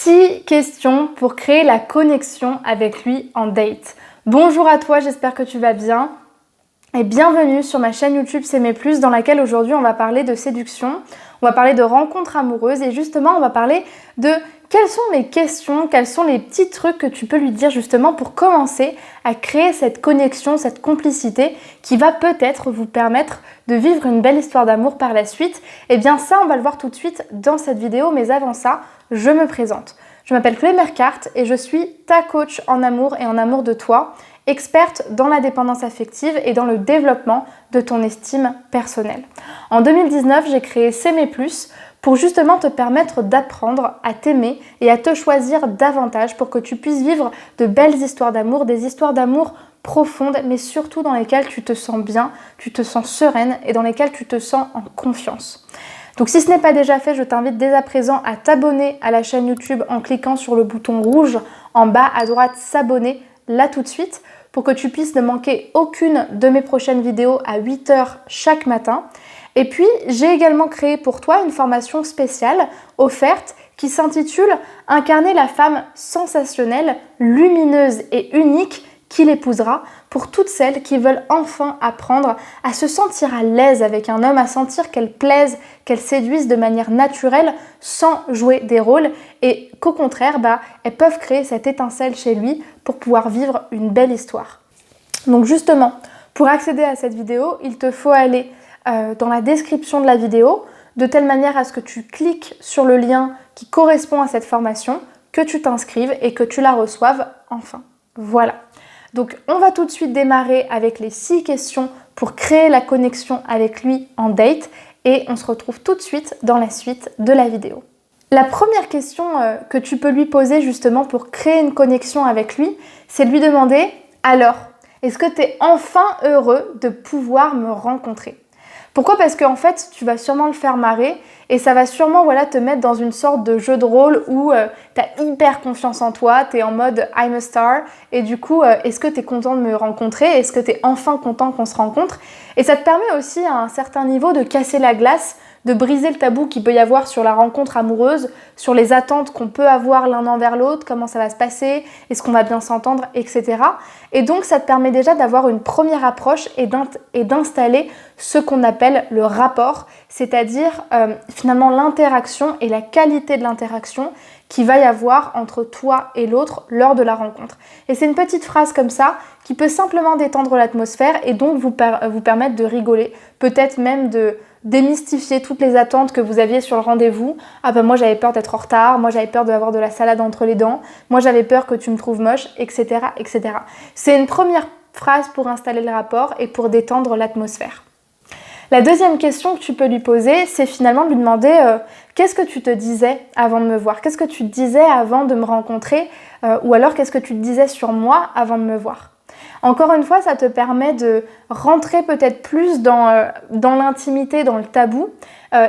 6 questions pour créer la connexion avec lui en date. Bonjour à toi, j'espère que tu vas bien et bienvenue sur ma chaîne YouTube S'aimer plus dans laquelle aujourd'hui on va parler de séduction, on va parler de rencontres amoureuses et justement on va parler de quelles sont les questions, quels sont les petits trucs que tu peux lui dire justement pour commencer à créer cette connexion, cette complicité qui va peut-être vous permettre de vivre une belle histoire d'amour par la suite. Et bien ça on va le voir tout de suite dans cette vidéo, mais avant ça, je me présente. Je m'appelle Chloé Mercart et je suis ta coach en amour et en amour de toi, experte dans la dépendance affective et dans le développement de ton estime personnelle. En 2019, j'ai créé S'aimer plus pour justement te permettre d'apprendre à t'aimer et à te choisir davantage pour que tu puisses vivre de belles histoires d'amour, des histoires d'amour profondes, mais surtout dans lesquelles tu te sens bien, tu te sens sereine et dans lesquelles tu te sens en confiance. Donc si ce n'est pas déjà fait, je t'invite dès à présent à t'abonner à la chaîne YouTube en cliquant sur le bouton rouge en bas à droite s'abonner là tout de suite pour que tu puisses ne manquer aucune de mes prochaines vidéos à 8 h chaque matin. Et puis j'ai également créé pour toi une formation spéciale offerte qui s'intitule « Incarner la femme sensationnelle, lumineuse et unique qui l'épousera » pour toutes celles qui veulent enfin apprendre à se sentir à l'aise avec un homme, à sentir qu'elle plaise, qu'elle séduise de manière naturelle sans jouer des rôles et qu'au contraire, elles peuvent créer cette étincelle chez lui pour pouvoir vivre une belle histoire. Donc justement, pour accéder à cette vidéo, il te faut aller dans la description de la vidéo de telle manière à ce que tu cliques sur le lien qui correspond à cette formation, que tu t'inscrives et que tu la reçoives enfin. Voilà. Donc on va tout de suite démarrer avec les 6 questions pour créer la connexion avec lui en date et on se retrouve tout de suite dans la suite de la vidéo. La première question que tu peux lui poser justement pour créer une connexion avec lui, c'est de lui demander « Alors, est-ce que tu es enfin heureux de pouvoir me rencontrer ?» Pourquoi ? Parce qu'en fait, tu vas sûrement le faire marrer et ça va sûrement te mettre dans une sorte de jeu de rôle où tu as hyper confiance en toi, tu es en mode « I'm a star » et du coup, est-ce que tu es content de me rencontrer ? Est-ce que tu es enfin content qu'on se rencontre ? Et ça te permet aussi à un certain niveau de casser la glace, de briser le tabou qu'il peut y avoir sur la rencontre amoureuse, sur les attentes qu'on peut avoir l'un envers l'autre, comment ça va se passer, est-ce qu'on va bien s'entendre, etc. Et donc ça te permet déjà d'avoir une première approche et d'installer ce qu'on appelle le rapport, c'est-à-dire finalement l'interaction et la qualité de l'interaction qu'il va y avoir entre toi et l'autre lors de la rencontre. Et c'est une petite phrase comme ça qui peut simplement détendre l'atmosphère et donc vous permettre de rigoler, peut-être même de démystifier toutes les attentes que vous aviez sur le rendez-vous. Ah ben moi j'avais peur d'être en retard, moi j'avais peur d'avoir de la salade entre les dents, moi j'avais peur que tu me trouves moche, etc. etc. C'est une première phrase pour installer le rapport et pour détendre l'atmosphère. La deuxième question que tu peux lui poser, c'est finalement de lui demander qu'est-ce que tu te disais avant de me voir ? Qu'est-ce que tu te disais avant de me rencontrer ? Ou alors qu'est-ce que tu te disais sur moi avant de me voir ? Encore une fois, ça te permet de rentrer peut-être plus dans l'intimité, dans le tabou.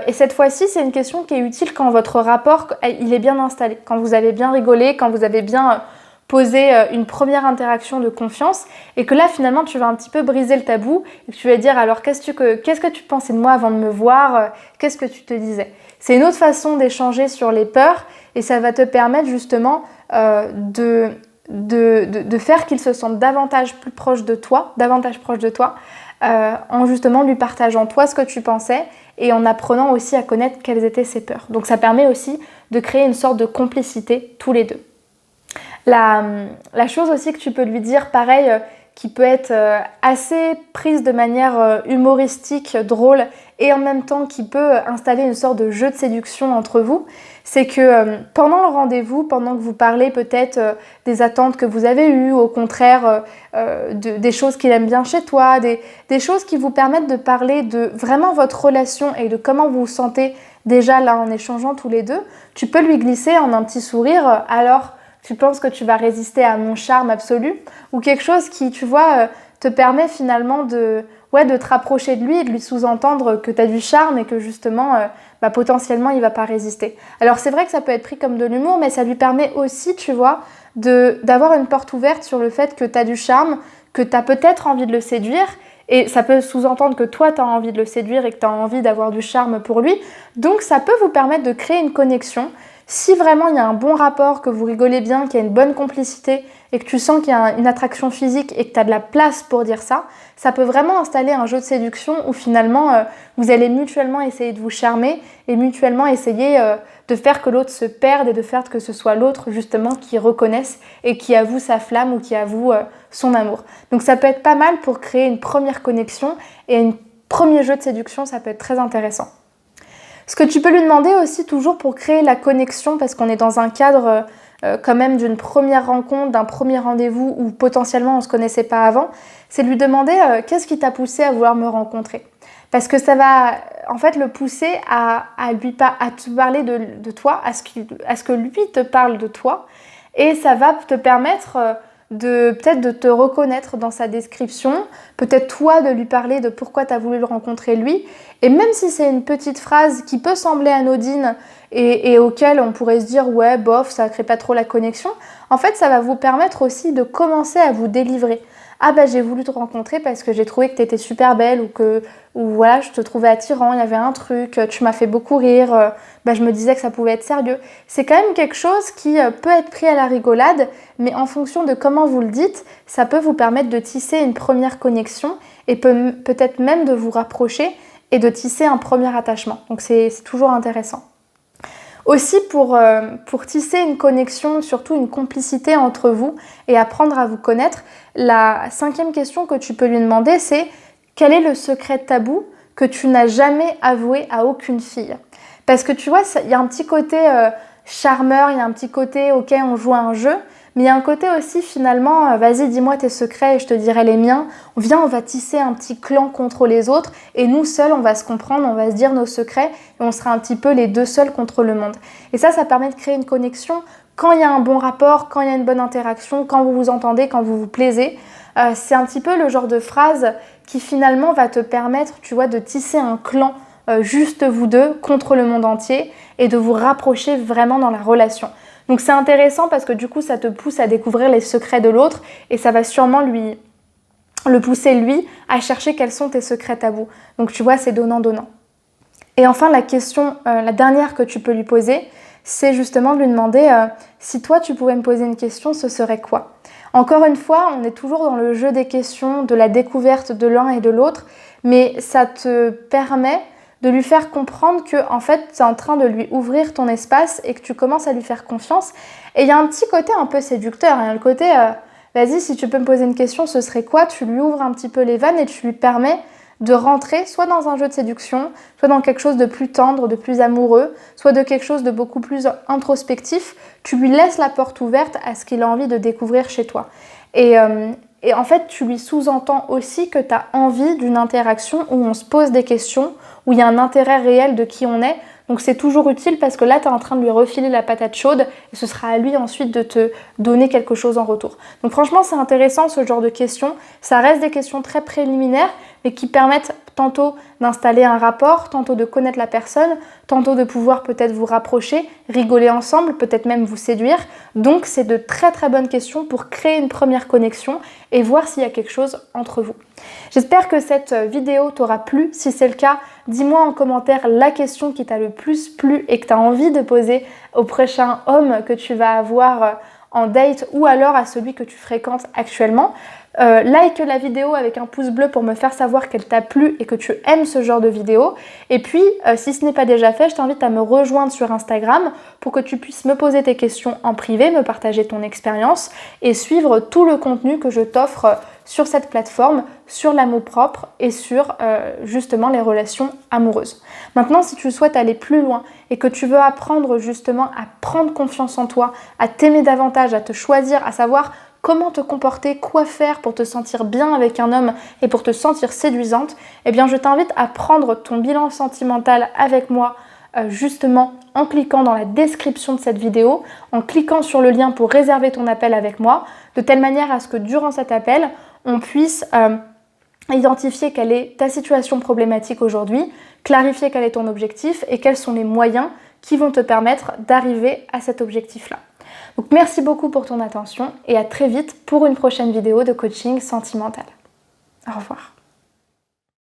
Et cette fois-ci, c'est une question qui est utile quand votre rapport il est bien installé, quand vous avez bien rigolé, quand vous avez bien posé une première interaction de confiance et que là, finalement, tu vas un petit peu briser le tabou et que tu vas dire alors qu'est-ce que tu pensais de moi avant de me voir ? Qu'est-ce que tu te disais ? C'est une autre façon d'échanger sur les peurs et ça va te permettre justement de faire qu'il se sente davantage proche de toi, en justement lui partageant toi ce que tu pensais et en apprenant aussi à connaître quelles étaient ses peurs. Donc ça permet aussi de créer une sorte de complicité tous les deux. La chose aussi que tu peux lui dire, pareil, qui peut être assez prise de manière humoristique, drôle, et en même temps qui peut installer une sorte de jeu de séduction entre vous, c'est que pendant le rendez-vous, pendant que vous parlez peut-être des attentes que vous avez eues, au contraire des choses qu'il aime bien chez toi, des choses qui vous permettent de parler de vraiment votre relation et de comment vous vous sentez déjà là en échangeant tous les deux, tu peux lui glisser en un petit sourire « alors, tu penses que tu vas résister à mon charme absolu ?» ou quelque chose qui, tu vois, te permet finalement de te rapprocher de lui et de lui sous-entendre que tu as du charme et que justement, potentiellement, il ne va pas résister. Alors c'est vrai que ça peut être pris comme de l'humour, mais ça lui permet aussi, tu vois, d'avoir une porte ouverte sur le fait que tu as du charme, que tu as peut-être envie de le séduire. Et ça peut sous-entendre que toi, tu as envie de le séduire et que tu as envie d'avoir du charme pour lui. Donc ça peut vous permettre de créer une connexion Si vraiment il y a un bon rapport, que vous rigolez bien, qu'il y a une bonne complicité et que tu sens qu'il y a une attraction physique et que tu as de la place pour dire ça, ça peut vraiment installer un jeu de séduction où finalement vous allez mutuellement essayer de vous charmer et mutuellement essayer de faire que l'autre se perde et de faire que ce soit l'autre justement qui reconnaisse et qui avoue sa flamme ou qui avoue son amour. Donc ça peut être pas mal pour créer une première connexion et un premier jeu de séduction, ça peut être très intéressant. Ce que tu peux lui demander aussi toujours pour créer la connexion, parce qu'on est dans un cadre quand même d'une première rencontre, d'un premier rendez-vous où potentiellement on ne se connaissait pas avant, c'est de lui demander qu'est-ce qui t'a poussé à vouloir me rencontrer. Parce que ça va en fait le pousser à te parler de toi, à ce que lui te parle de toi, et ça va te permettre peut-être de te reconnaître dans sa description, peut-être toi de lui parler de pourquoi tu as voulu le rencontrer lui, et même si c'est une petite phrase qui peut sembler anodine et auquel on pourrait se dire ouais bof, ça crée pas trop la connexion, en fait ça va vous permettre aussi de commencer à vous délivrer. Ah bah j'ai voulu te rencontrer parce que j'ai trouvé que tu étais super belle ou voilà, je te trouvais attirant, il y avait un truc, tu m'as fait beaucoup rire, je me disais que ça pouvait être sérieux. C'est quand même quelque chose qui peut être pris à la rigolade, mais en fonction de comment vous le dites, ça peut vous permettre de tisser une première connexion et peut-être même de vous rapprocher et de tisser un premier attachement. Donc c'est toujours intéressant. Aussi pour tisser une connexion, surtout une complicité entre vous et apprendre à vous connaître, la 5e question que tu peux lui demander, c'est quel est le secret tabou que tu n'as jamais avoué à aucune fille? Parce que tu vois, il y a un petit côté charmeur, il y a un petit côté ok, on joue à un jeu, mais il y a un côté aussi finalement, vas-y dis-moi tes secrets et je te dirai les miens. On va tisser un petit clan contre les autres et nous seuls on va se comprendre, on va se dire nos secrets et on sera un petit peu les deux seuls contre le monde. Et ça permet de créer une connexion quand il y a un bon rapport, quand il y a une bonne interaction, quand vous vous entendez, quand vous vous plaisez. C'est un petit peu le genre de phrase qui finalement va te permettre, tu vois, de tisser un clan juste vous deux contre le monde entier et de vous rapprocher vraiment dans la relation. Donc c'est intéressant parce que du coup ça te pousse à découvrir les secrets de l'autre et ça va sûrement le pousser lui à chercher quels sont tes secrets tabous. Donc tu vois, c'est donnant-donnant. Et enfin la question, la dernière que tu peux lui poser, c'est justement de lui demander si toi tu pouvais me poser une question, ce serait quoi? Encore une fois, on est toujours dans le jeu des questions, de la découverte de l'un et de l'autre, mais ça te permet de lui faire comprendre que en fait, tu es en train de lui ouvrir ton espace et que tu commences à lui faire confiance. Et il y a un petit côté un peu séducteur, il y a le côté vas-y, si tu peux me poser une question, ce serait quoi? Tu lui ouvres un petit peu les vannes et tu lui permets de rentrer soit dans un jeu de séduction, soit dans quelque chose de plus tendre, de plus amoureux, soit de quelque chose de beaucoup plus introspectif. Tu lui laisses la porte ouverte à ce qu'il a envie de découvrir chez toi. Et en fait, tu lui sous-entends aussi que tu as envie d'une interaction où on se pose des questions, où il y a un intérêt réel de qui on est. Donc c'est toujours utile parce que là, tu es en train de lui refiler la patate chaude et ce sera à lui ensuite de te donner quelque chose en retour. Donc franchement, c'est intéressant ce genre de questions. Ça reste des questions très préliminaires, mais qui permettent tantôt d'installer un rapport, tantôt de connaître la personne, tantôt de pouvoir peut-être vous rapprocher, rigoler ensemble, peut-être même vous séduire. Donc c'est de très très bonnes questions pour créer une première connexion et voir s'il y a quelque chose entre vous. J'espère que cette vidéo t'aura plu. Si c'est le cas, dis-moi en commentaire la question qui t'a le plus plu et que tu as envie de poser au prochain homme que tu vas avoir en date ou alors à celui que tu fréquentes actuellement. Like la vidéo avec un pouce bleu pour me faire savoir qu'elle t'a plu et que tu aimes ce genre de vidéo. Et puis, si ce n'est pas déjà fait, je t'invite à me rejoindre sur Instagram pour que tu puisses me poser tes questions en privé, me partager ton expérience et suivre tout le contenu que je t'offre sur cette plateforme, sur l'amour-propre et sur justement les relations amoureuses. Maintenant, si tu souhaites aller plus loin et que tu veux apprendre justement à prendre confiance en toi, à t'aimer davantage, à te choisir, à savoir comment te comporter, quoi faire pour te sentir bien avec un homme et pour te sentir séduisante, eh bien je t'invite à prendre ton bilan sentimental avec moi justement en cliquant dans la description de cette vidéo, en cliquant sur le lien pour réserver ton appel avec moi, de telle manière à ce que durant cet appel, on puisse identifier quelle est ta situation problématique aujourd'hui, clarifier quel est ton objectif et quels sont les moyens qui vont te permettre d'arriver à cet objectif-là. Donc merci beaucoup pour ton attention et à très vite pour une prochaine vidéo de coaching sentimental. Au revoir.